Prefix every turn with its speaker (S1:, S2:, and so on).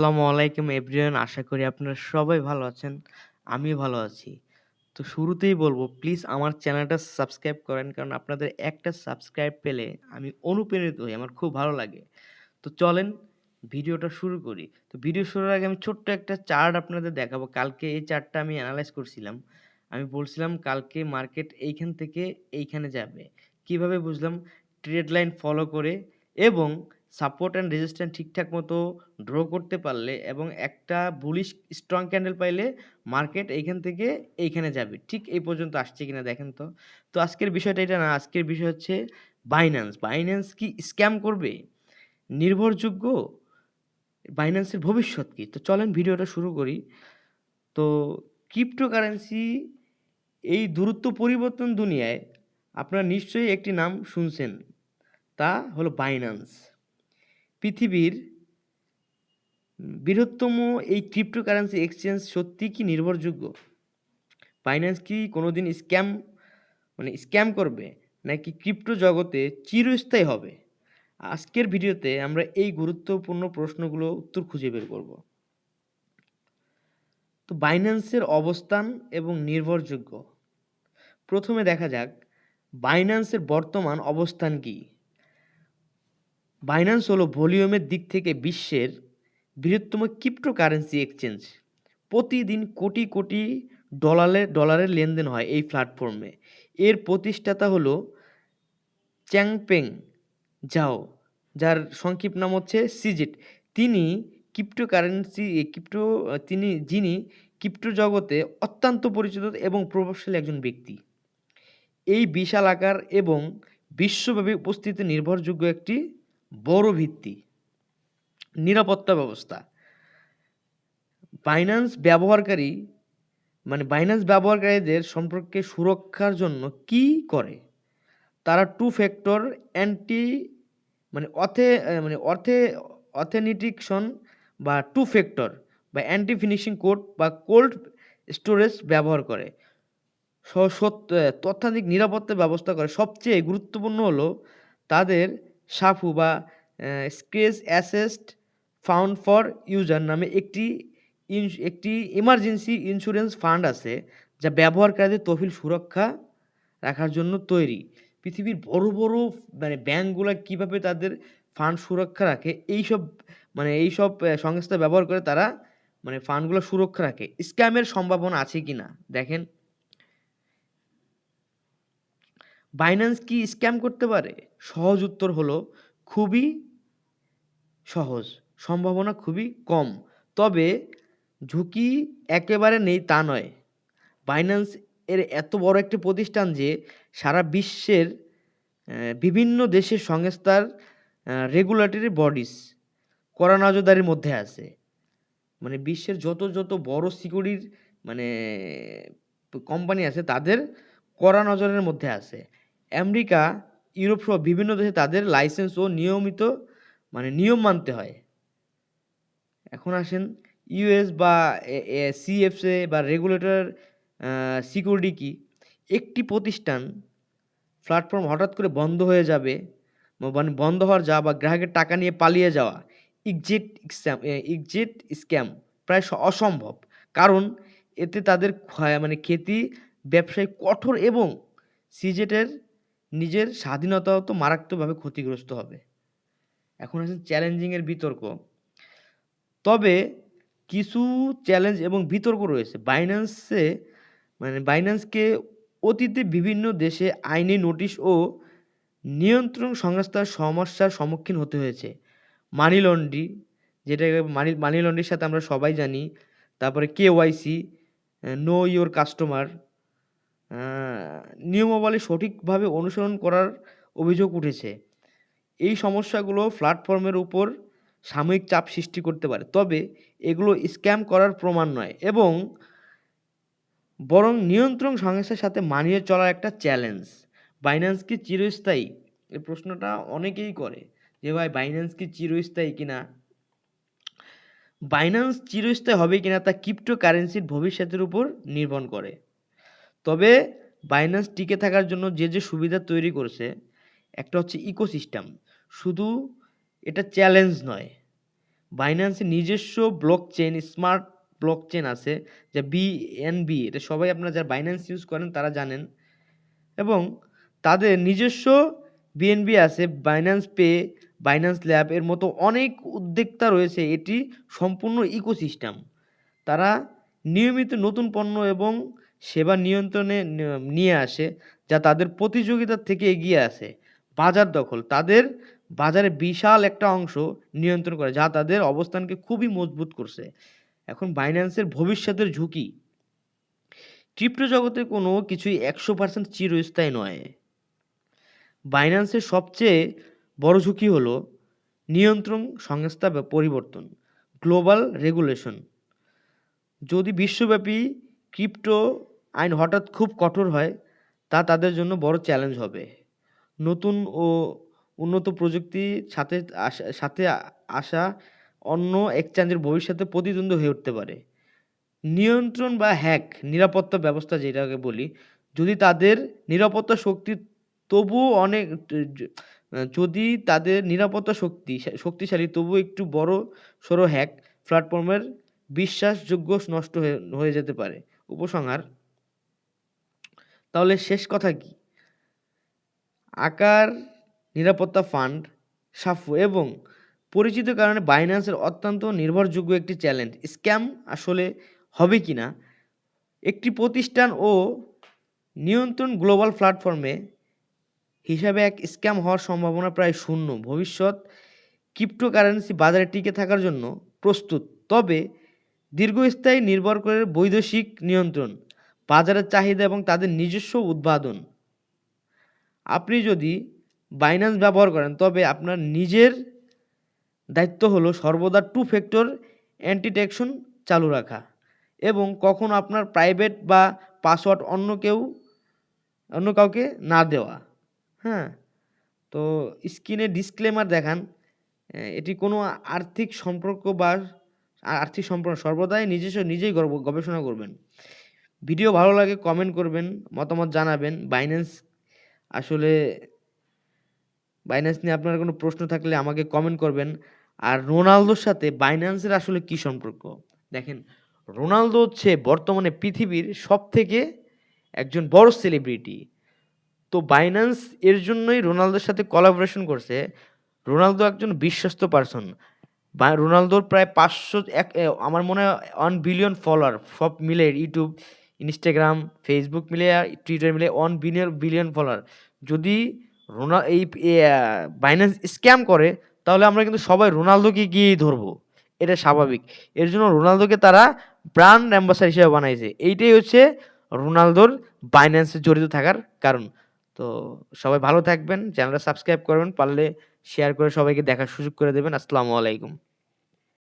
S1: আসসালামু আলাইকুম এভরিওয়ান। আশা করি আপনারা সবাই ভালো আছেন। আমিও ভালো আছি। তো শুরুতেই বলব প্লিজ আমার চ্যানেলটা সাবস্ক্রাইব করেন। কারণ আপনাদের একটা সাবস্ক্রাইব পেলে আমি অনুপ্রাণিত হই। আমার খুব ভালো লাগে। তো চলেন ভিডিওটা শুরু করি। তো ভিডিও শুরুর আগে আমি ছোট্ট একটা চার্ট আপনাদের দেখাবো। কালকে এই চার্টটা আমি এনালাইজ করছিলাম। আমি বলছিলাম কালকে মার্কেট এইখান থেকে এইখানে যাবে। কিভাবে বুঝলাম? ট্রেড লাইন ফলো করে এবং সাপোর্ট অ্যান্ড রেজিস্ট্যান্স ঠিকঠাক মতো ড্র করতে পারলে এবং একটা বুলিশ স্ট্রং ক্যান্ডেল পাইলে মার্কেট এইখান থেকে এইখানে যাবে। ঠিক এই পর্যন্ত আসছে কিনা দেখেন তো। তো আজকের বিষয়টা এটা না, আজকের বিষয় হচ্ছে বাইন্যান্স। বাইন্যান্স কি স্ক্যাম করবে? নির্ভরযোগ্য? বাইন্যান্সের ভবিষ্যৎ কি? তো চলেন ভিডিওটা শুরু করি। তো ক্রিপ্টোকারেন্সি এই দ্রুত পরিবর্তন দুনিয়ায় আপনারা নিশ্চয়ই একটি নাম শুনছেন। তা হলো বাইন্যান্স। পৃথিবীর বৃহত্তম এই ক্রিপ্টোকারেন্সি এক্সচেঞ্জ সত্যিই কি নির্ভরযোগ্য? বাইন্যান্স কি কোনোদিন স্ক্যাম করবে? নাকি ক্রিপ্টো জগতে চিরস্থায়ী হবে? আজকের ভিডিওতে আমরা এই গুরুত্বপূর্ণ প্রশ্নগুলো উত্তর খুঁজে বের করব। তো বাইন্যান্সের অবস্থান এবং নির্ভরযোগ্য। প্রথমে দেখা যাক বাইন্যান্সের বর্তমান অবস্থান কি? বাইন্যান্স হলো ভলিউমের দিক থেকে বিশ্বের বৃহত্তম ক্রিপ্টোকারেন্সি এক্সচেঞ্জ। প্রতিদিন কোটি কোটি ডলারের লেনদেন হয় এই প্ল্যাটফর্মে। এর প্রতিষ্ঠাতা হলো চ্যাংপেং জাও, যার সংক্ষিপ্ত নাম হচ্ছে সিজিট। তিনি ক্রিপ্টোকারেন্সি ক্রিপ্টো যিনি ক্রিপ্টো জগতে অত্যন্ত পরিচিত এবং প্রভাবশালী একজন ব্যক্তি। এই বিশাল আকার এবং বিশ্বব্যাপী উপস্থিতি নির্ভরযোগ্য একটি বড় ভিত্তি। নিরাপত্তা ব্যবস্থা। বাইন্যান্স ব্যবহারকারী বাইন্যান্স ব্যবহারকারীদের সম্পর্কে সুরক্ষার জন্য কি করে? তারা টু ফ্যাক্টর অ্যান্টি মানে অথে মানে অথে অথেন্টিকেশন বা টু ফ্যাক্টর বা অ্যান্টি ফিনিশিং কোড বা কোল্ড স্টোরেজ ব্যবহার করে। তথ্যাধিক নিরাপত্তা ব্যবস্থা করে। সবচেয়ে গুরুত্বপূর্ণ হলো তাদের সাফু বা scratch asset found for user নামে একটি ইমার্জেন্সি ইন্স্যুরেন্স ফান্ড আছে, যা ব্যবহারকারীদের তহবিল সুরক্ষা রাখার জন্য তৈরি। পৃথিবীর বড় বড় ব্যাংকগুলা কিভাবে তাদের ফান্ড সুরক্ষা রাখে, এইসব সংস্থা ব্যবহার করে তারা ফান্ডগুলো সুরক্ষা রাখে। স্ক্যামের সম্ভাবনা আছে কিনা দেখেন। বাইন্যান্স কি স্ক্যাম করতে পারে? সহজ উত্তর হলো খুবই সহজ। সম্ভাবনা খুবই কম। তবে ঝুঁকি একেবারে নেই তা নয়। বাইন্যান্স এত বড় একটি প্রতিষ্ঠান যে সারা বিশ্বের বিভিন্ন দেশের সংস্থার রেগুলেটরি বডিজ কড়া নজরদারির মধ্যে আছে। বিশ্বের যত বড় সিকিউরিটির মানে কোম্পানি আছে তাদের কড়া নজরের মধ্যে আছে। আমেরিকা, ইউরোপ সহ বিভিন্ন দেশে তাদের লাইসেন্স ও নিয়ম মানতে হয়। এখন আসেন ইউএস বা সিএফএ বা রেগুলেটর সিকিউরিটি কি? একটি প্রতিষ্ঠান প্ল্যাটফর্ম হঠাৎ করে বন্ধ হয়ে যাবে, বন্ধ হওয়ার বা গ্রাহকের টাকা নিয়ে পালিয়ে যাওয়া, এক্সিট স্ক্যাম প্রায় অসম্ভব। কারণ এতে তাদের খ্যাতি, ব্যবসায়িক কঠোর এবং সিজেটের নিজের স্বাধীনতাও তো মারাত্মকভাবে ক্ষতিগ্রস্ত হবে। এখন আসেন চ্যালেঞ্জিংয়ের বিতর্ক। তবে কিছু চ্যালেঞ্জ এবং বিতর্ক রয়েছে। বাইন্যান্সকে অতীতে বিভিন্ন দেশে আইনি নোটিশ ও নিয়ন্ত্রণ সংস্থার সমস্যার সম্মুখীন হতে হয়েছে। মানি লন্ড্রি, যেটাকে মানি লন্ড্রির সাথে আমরা সবাই জানি। তারপরে কেওয়াইসি, নো ইওর কাস্টমার, নিয়মাবলী সঠিকভাবে অনুসরণ করার অভিযোগ উঠেছে। এই সমস্যাগুলো প্ল্যাটফর্মের উপর সাময়িক চাপ সৃষ্টি করতে পারে, তবে এগুলো স্ক্যাম করার প্রমাণ নয় এবং বরং নিয়ন্ত্রণ সংস্থার সাথে মানিয়ে চলার একটা চ্যালেঞ্জ। বাইন্যান্স কি চিরস্থায়ী? এই প্রশ্নটা অনেকেই করে যে ভাই বাইন্যান্স কি চিরস্থায়ী কিনা? বাইন্যান্স চিরস্থায়ী হবে কিনা তা ক্রিপ্টোকারেন্সির ভবিষ্যতের উপর নির্ভর করে। তবে বাইন্যান্স টিকে থাকার জন্য যে সুবিধা তৈরি করেছে, একটা হচ্ছে ইকোসিস্টেম। শুধু এটা চ্যালেঞ্জ নয়, বাইন্যান্সের নিজস্ব ব্লকচেন, স্মার্ট ব্লকচেন আছে, যা বিএনবি, এটা সবাই আপনারা যারা বাইন্যান্স ইউজ করেন তারা জানেন। এবং তাদের নিজস্ব বিএনবি আছে, বাইন্যান্স পে, বাইন্যান্স ল্যাব এর মতো অনেক উদ্যোক্তা রয়েছে। এটি সম্পূর্ণ ইকোসিস্টেম। তারা নিয়মিত নতুন পণ্য এবং সেবা নিয়ন্ত্রণে নিয়ে আসে, যা তাদের প্রতিযোগিতার থেকে এগিয়ে আসে। বাজার দখল, তাদের বাজারে বিশাল একটা অংশ নিয়ন্ত্রণ করে, যা তাদের অবস্থানকে খুবই মজবুত করছে। এখন বাইন্যান্সের ভবিষ্যতের ঝুঁকি, ক্রিপ্টো জগতে কোনো কিছুই 100% চিরস্থায়ী নয়। বাইন্যান্সের সবচেয়ে বড় ঝুঁকি হলো নিয়ন্ত্রণ সংস্থা বা পরিবর্তন, গ্লোবাল রেগুলেশন। যদি বিশ্বব্যাপী ক্রিপ্টো আইন হঠাৎ খুব কঠোর হয়, তা তাদের জন্য বড় চ্যালেঞ্জ হবে। নতুন ও উন্নত প্রযুক্তির সাথে আসা অন্য এক্সচেঞ্জের ভবিষ্যতে প্রতিদ্বন্দ্বী হয়ে উঠতে পারে। নিয়ন্ত্রণ বা হ্যাক, নিরাপত্তা ব্যবস্থা যেটাকে বলি, যদি তাদের নিরাপত্তা শক্তি তবুও অনেক যদি তাদের নিরাপত্তা শক্তিশালী, তবুও একটু বড়সড় হ্যাক প্ল্যাটফর্মের বিশ্বাসযোগ্য নষ্ট হয়ে যেতে পারে। উপসংহার, তাহলে শেষ কথা কি? আকার, নিরাপত্তা, ফান্ড সাফল্য এবং পরিচিত কারণে বাইন্যান্সের অত্যন্ত নির্ভরযোগ্য একটি চ্যালেঞ্জ। স্ক্যাম আসলে হবে কিনা, একটি প্রতিষ্ঠান ও নিয়ন্ত্রণ গ্লোবাল প্ল্যাটফর্মে হিসাবে এক স্ক্যাম হওয়ার সম্ভাবনা প্রায় শূন্য। ভবিষ্যৎ ক্রিপ্টোকারেন্সি বাজারে টিকে থাকার জন্য প্রস্তুত, তবে দীর্ঘস্থায়ী নির্ভর করে বৈদেশিক নিয়ন্ত্রণ, বাজারের চাহিদা এবং তাদের নিজস্ব উদ্ভাবন। আপনি যদি বাইন্যান্স ব্যবহার করেন, তবে আপনার নিজের দায়িত্ব হলো সর্বদা 2 ফ্যাক্টর অ্যান্টিটেকশন চালু রাখা এবং কখনো আপনার প্রাইভেট বা পাসওয়ার্ড অন্য কাউকে না দেওয়া। হ্যাঁ, তো স্ক্রিনে ডিসক্লেমার দেখান, এটি কোনো আর্থিক সম্পর্ক সর্বদাই নিজেই গবেষণা করবেন। ভিডিও ভালো লাগে কমেন্ট করবেন, মতামত জানাবেন। বাইন্যান্স নিয়ে আপনার কোনো প্রশ্ন থাকলে আমাকে কমেন্ট করবেন। আর রোনালদোর সাথে বাইন্যান্সের আসলে কী সম্পর্ক? দেখেন, রোনালদো হচ্ছে বর্তমানে পৃথিবীর সবথেকে একজন বড় সেলিব্রিটি। তো বাইন্যান্স এর জন্যই রোনালদোর সাথে কোলাবোরেশন করছে। রোনালদো একজন বিশ্বস্ত পারসন। রোনালদোর প্রায় 500 আমার মনে হয় 1 বিলিয়ন ফলোয়ার, সব মিলে ইউটিউব, ইনস্টাগ্রাম, ফেসবুক মিলে, টুইটার মিলে 1 বিলিয়ন ফলোয়ার। যদি বাইন্যান্স স্ক্যাম করে, তাহলে আমরা কিন্তু সবাই রোনালদোকে গিয়েই ধরবো, এটা স্বাভাবিক। এর জন্য রোনালদোকে তারা ব্র্যান্ড অ্যাম্বাসাডর হিসেবে বানাইছে। এইটাই হচ্ছে রোনালদোর বাইন্যান্সে জড়িত থাকার কারণ। তো সবাই ভালো থাকবেন, চ্যানেলটা সাবস্ক্রাইব করবেন, পারলে শেয়ার করে সবাইকে দেখার সুযোগ করে দেবেন। আসসালামু আলাইকুম।